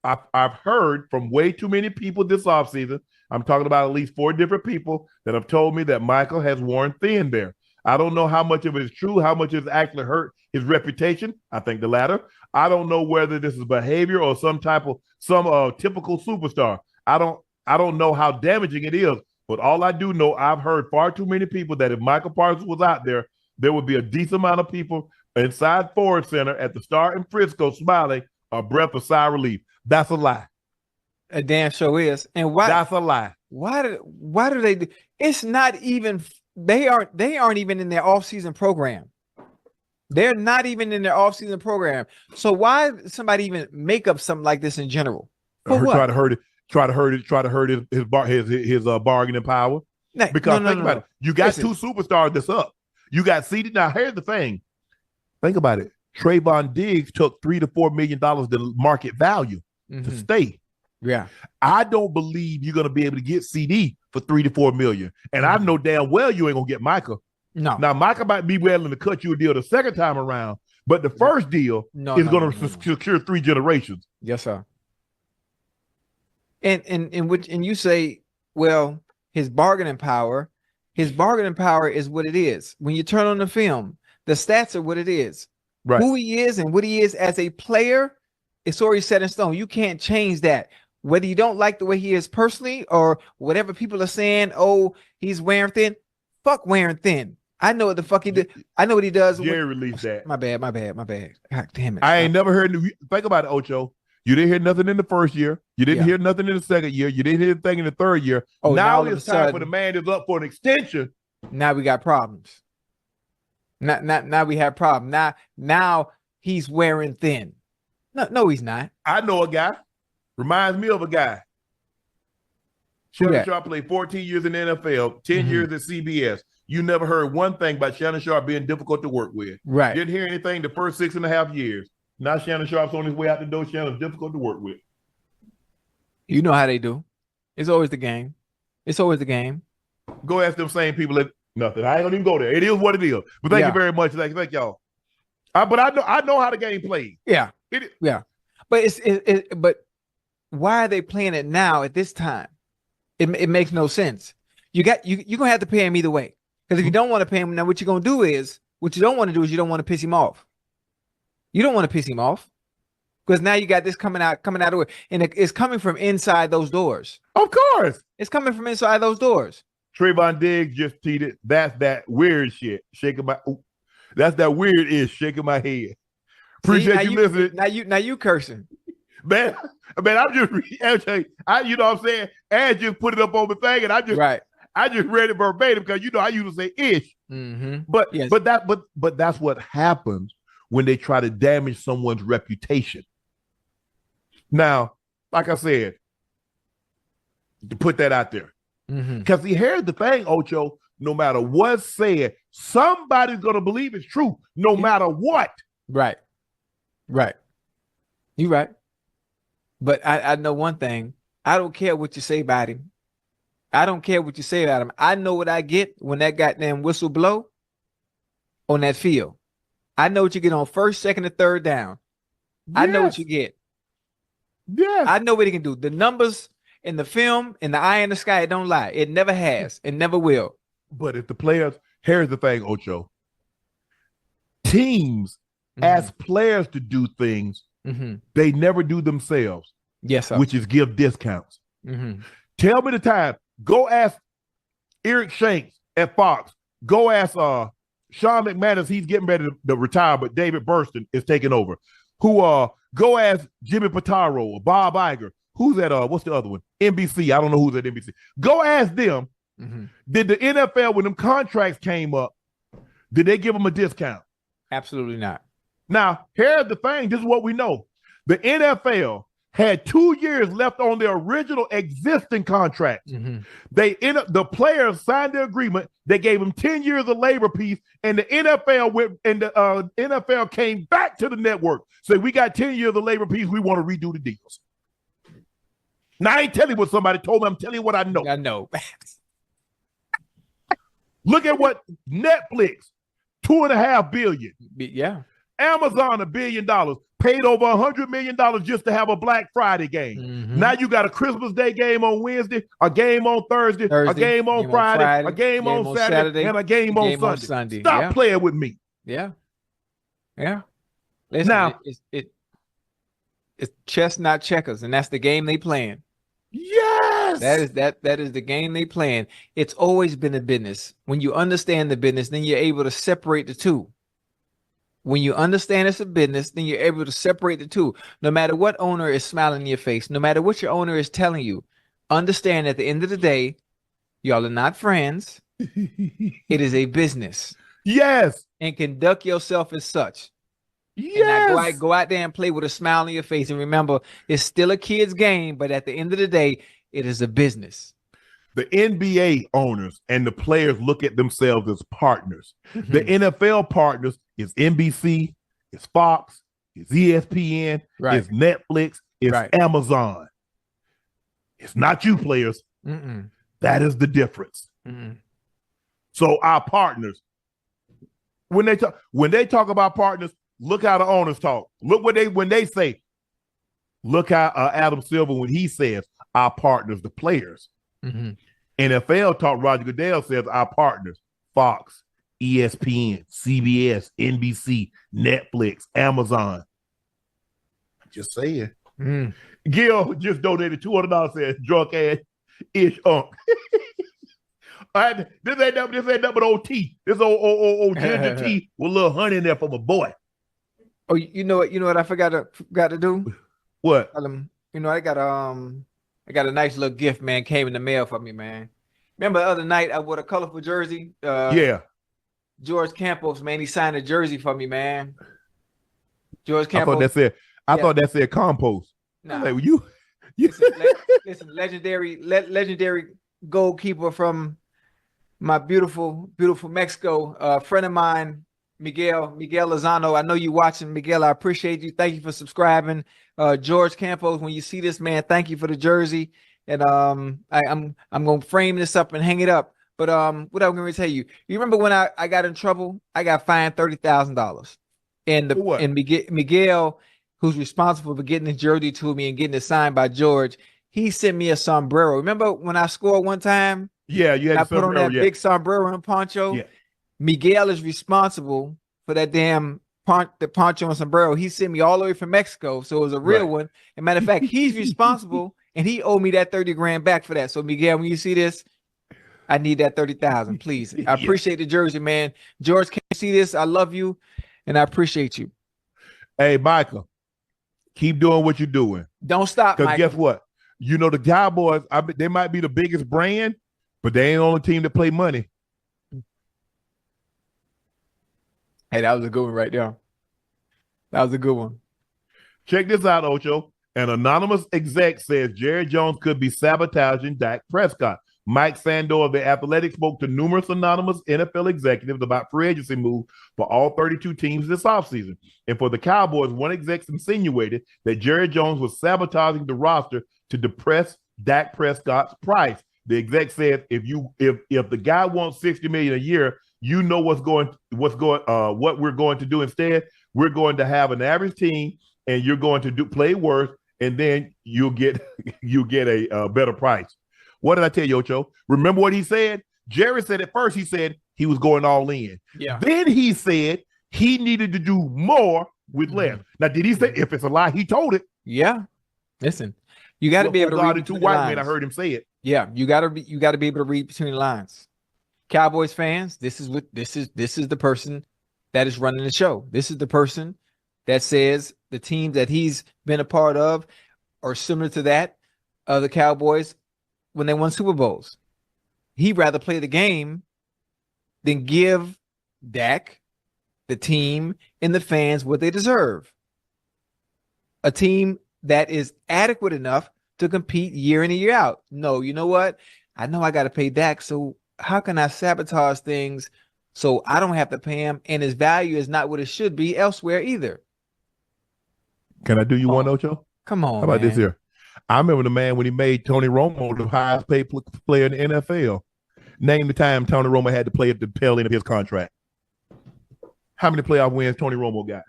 I've heard from way too many people this offseason. I'm talking about at least 4 different people that have told me that Michael has worn thin there. I don't know how much of it is true, how much it's actually hurt his reputation. I think the latter. I don't know whether this is behavior or some typical superstar. I don't know how damaging it is, but all I do know, I've heard far too many people that if Michael Parsons was out there, there would be a decent amount of people inside Ford Center at the Star in Frisco smiling a breath of sigh of relief. That's a lie. A damn show is. And why? That's a lie. Why do they do? It's not even. They aren't even in their offseason program. They're not even in their offseason program. So why somebody even make up something like this in general? For what? Try to hurt his bargaining power. Because think about it. You got 2 superstars that's up. You got CD. Now here's the thing. Think about it. Trayvon Diggs took $3 to $4 million the market value to stay. Yeah. I don't believe you're gonna be able to get CD for $3 to $4 million. And I know damn well you ain't gonna get Micah. No. Now Micah might be willing to cut you a deal the second time around, but the first deal is gonna secure 3 generations. Yes, sir. And you say, well, his bargaining power is what it is. When you turn on the film, the stats are what it is. Right. Who he is and what he is as a player, it's already set in stone. You can't change that. Whether you don't like the way he is personally or whatever people are saying, oh, he's wearing thin. Fuck wearing thin. I know what the fuck he did. I know what he does. Jerry released that. My bad. God damn it. I ain't never heard. Think about it, Ocho. You didn't hear nothing in the first year. You didn't hear nothing in the second year. You didn't hear anything in the third year. Oh, now it's time for the man that's up for an extension. Now we got problems. Now we have problems. Now he's wearing thin. No, he's not. I know a guy. Reminds me of a guy. Shannon Sharp played 14 years in the NFL, 10 years at CBS. You never heard one thing about Shannon Sharp being difficult to work with. Right. Didn't hear anything the first 6.5 years. Now Shannon Sharp's on his way out the door. Shannon's difficult to work with. You know how they do. It's always the game. Go ask them same people that nothing. I ain't gonna even go there. It is what it is. But thank you very much. Thank y'all. But I know how the game plays. Yeah. But but why are they playing it now at this time? It makes no sense. You're gonna have to pay him either way. Because if you don't want to pay him, now what you don't want to do is you don't want to piss him off. You don't want to piss him off. Because now you got this coming out of the way. And it's coming from inside those doors. Of course. It's coming from inside those doors. Trayvon Diggs just tweeted, that's that weird shit. That's that weird is shaking my head. Appreciate you listening. Now you cursing. Man, I'm just you know what I'm saying? And just put it up on the thing, and I just read it verbatim because I usually say ish. Mm-hmm. But that's what happens when they try to damage someone's reputation. Now, like I said, to put that out there. Because here's the thing, Ocho, no matter what's said, somebody's gonna believe it's true, no matter what. Right. You're right. But I know one thing. I don't care what you say about him. I know what I get when that goddamn whistle blow on that field. I know what you get on first, second, and third down. Yes. I know what you get. Yeah. I know what he can do. The numbers in the film, in the eye in the sky, it don't lie. It never has. It never will. But if the players, here's the thing, Ocho. Teams ask players to do things they never do themselves. Yes, sir. Which is give discounts. Tell me the time. Go ask Eric Shanks at Fox. Go ask Sean McManus. He's getting ready to retire, but David Burston is taking over. Go ask Jimmy Pitaro or Bob Iger. Who's at what's the other one? NBC. I don't know who's at NBC. Go ask them. Did the NFL, when them contracts came up, did they give them a discount? Absolutely not. Now, here's the thing. This is what we know. The NFL had 2 years left on their original existing contract. The players signed the agreement. They gave them 10 years of labor peace, and the NFL came back to the network. So we got 10 years of labor peace. We want to redo the deals. Now I ain't telling you what somebody told me. I'm telling you what I know. I know. Look at what Netflix, $2.5 billion. Yeah. Amazon $1 billion, paid over $100 million just to have a Black Friday game. Mm-hmm. Now you got a Christmas Day game on Wednesday, a game on Thursday, a game on Friday, a game on Saturday, and a game on Sunday. Stop playing with me. Yeah. Listen, now it's chess, not checkers, and that's the game they playing. Yes, that is the game they playing. It's always been a business. When you understand the business, then you're able to separate the two. When you understand it's a business, then you're able to separate the two. No matter what owner is smiling in your face, no matter what your owner is telling you, understand at the end of the day, y'all are not friends. It is a business. Yes. And conduct yourself as such. Yes. And go out there and play with a smile on your face. And remember, it's still a kid's game, but at the end of the day, it is a business. The NBA owners and the players look at themselves as partners. Mm-hmm. The NFL partners is NBC, is Fox, is ESPN, is Netflix, is Amazon. It's not you players. Mm-mm. That is the difference. Mm-mm. So our partners, when they talk about partners, look how the owners talk. Look when they say. Look how Adam Silver, when he says our partners, the players. Mm-hmm. NFL talk, Roger Goodell says our partners, Fox, ESPN, CBS, NBC, Netflix, Amazon. Just saying. Gil just donated $200, says drunk ass ish unk. This ain't nothing but old tea. This old ginger tea with a little honey in there for my boy. Oh, you know what I forgot to do? What? I got a nice little gift, man, came in the mail for me, man. Remember the other night I wore a colorful jersey? George Campos, man, he signed a jersey for me, man. George Campos. I thought that said compost. Nah. Like, you listen, legendary goalkeeper from my beautiful Mexico, friend of mine, Miguel Lozano. I know you watching, Miguel. I appreciate you. Thank you for subscribing. George Campos, when you see this, man, thank you for the jersey. And I'm gonna frame this up and hang it up. But what I'm gonna tell you, you remember when I got in trouble? I got fined $30,000. And Miguel, who's responsible for getting the jersey to me and getting it signed by George, he sent me a sombrero. Remember when I scored one time? Yeah, you had I put on that big sombrero and poncho. Yeah. Miguel is responsible for that damn the poncho and sombrero. He sent me all the way from Mexico, so it was a real one. And matter of fact, he's responsible, and he owed me that 30 grand back for that. So Miguel, when you see this, I need that 30,000, please. I appreciate the jersey, man. George, can you see this? I love you, and I appreciate you. Hey, Micah, keep doing what you're doing. Don't stop, because guess what? You know the Cowboys. They might be the biggest brand, but they ain't the only team that play money. Hey, that was a good one right there. That was a good one. Check this out, Ocho. An anonymous exec says Jerry Jones could be sabotaging Dak Prescott. Mike Sandor of The Athletic spoke to numerous anonymous NFL executives about free agency move for all 32 teams this offseason. And for the Cowboys, one exec insinuated that Jerry Jones was sabotaging the roster to depress Dak Prescott's price. The exec said, if the guy wants $60 million a year, you know what we're going to do instead. We're going to have an average team, and you're going to play worse, and then you'll get a better price. What did I tell you, Ocho? Remember what he said? Jerry said at first, he said he was going all in. Yeah. Then he said he needed to do more with less. Now, did he say, if it's a lie, he told it? Yeah. Listen, you got to be able to read between the lines. Men, I heard him say it. Yeah, you got to be able to read between the lines. Cowboys fans, this is the person that is running the show. This is the person that says the team that he's been a part of are similar to that of the Cowboys when they won Super Bowls. He'd rather play the game than give Dak, the team, and the fans what they deserve. A team that is adequate enough to compete year in and year out. No, you know what? I know I got to pay Dak, so how can I sabotage things so I don't have to pay him, and his value is not what it should be elsewhere either? Can I do you one, Ocho? Come on, how about this here? I remember the man when he made Tony Romo the highest paid player in the NFL. Name the time Tony Romo had to play at the tail end of his contract. How many playoff wins Tony Romo got?